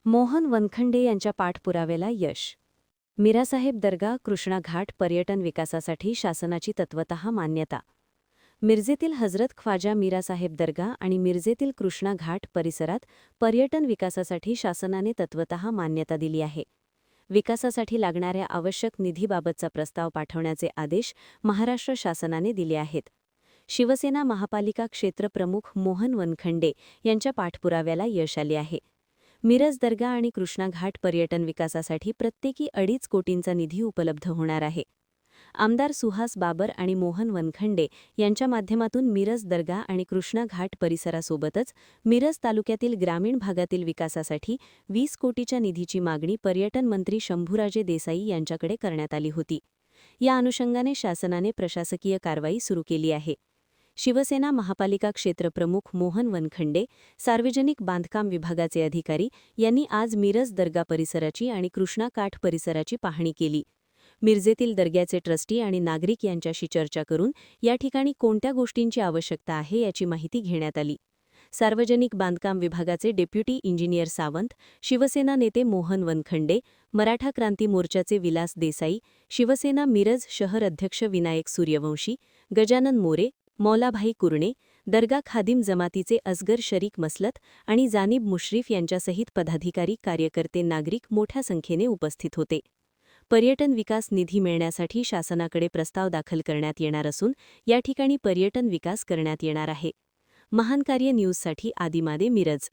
मोहन वनखंडे यांच्या पाठपुराव्याला यश. मीरासाहेब दर्गा कृष्णा घाट पर्यटन विकासासाठी शासनाची तत्वतः मान्यता. मिरजेतील हजरत ख्वाजा मीरासाहेब दर्गा आणि मिरजेतील कृष्णा घाट परिसरात पर्यटन विकासासाठी शासनाने तत्वतः मान्यता दिली आहे. विकासासाठी लागणाऱ्या आवश्यक निधीबाबतचा प्रस्ताव पाठवण्याचे आदेश महाराष्ट्र शासनाने दिले आहेत. शिवसेना महापालिका क्षेत्रप्रमुख मोहन वनखंडे यांच्या पाठपुराव्याला यश आले आहे. मिरज दर्गा आणि कृष्णा घाट पर्यटन विकासासाठी प्रत्येकी 2.5 कोटींचा निधी उपलब्ध होणार आहे. आमदार सुहास बाबर आणि मोहन वनखंडे यांच्या माध्यमातून मिरज दर्गा आणि कृष्णा घाट परिसरासोबतच मिरज तालुक्यातील ग्रामीण भागातील विकासासाठी 20 कोटीच्या निधीची मागणी पर्यटन मंत्री शंभूराजे देसाई यांच्याकडे करण्यात आली होती. या अनुषंगाने शासनाने प्रशासकीय कारवाई सुरू केली आहे. शिवसेना महापालिका क्षेत्रप्रमुख मोहन वनखंडे, सार्वजनिक बांधकाम विभागाचे अधिकारी यांनी आज मिरज दर्गा परिसराची आणि कृष्णा घाट परिसराची पाहणी केली. मिरजेतील दर्ग्याचे ट्रस्टी आणि नागरिक यांच्याशी चर्चा करून या ठिकाणी कोणत्या गोष्टींची आवश्यकता आहे याची माहिती घेण्यात आली. सार्वजनिक बांधकाम विभागाचे डेप्युटी इंजिनियर सावंत, शिवसेना नेते मोहन वनखंडे, मराठा क्रांती मोर्चाचे विलास देसाई, शिवसेना मिरज शहर अध्यक्ष विनायक सूर्यवंशी, गजानन मोरे, मौलाभाई कुरणे, दर्गा खादिम जमातीचे असगर शरीक मसलत आणि जानिब मुश्रीफ यांच्यासहित पदाधिकारी, कार्यकर्ते, नागरिक मोठ्या संख्येने उपस्थित होते. पर्यटन विकास निधी मिळण्यासाठी शासनाकडे प्रस्ताव दाखल करण्यात येणार असून या ठिकाणी पर्यटन विकास करण्यात येणार आहे. महान कार्य न्यूजसाठी आदिमादे, मिरज.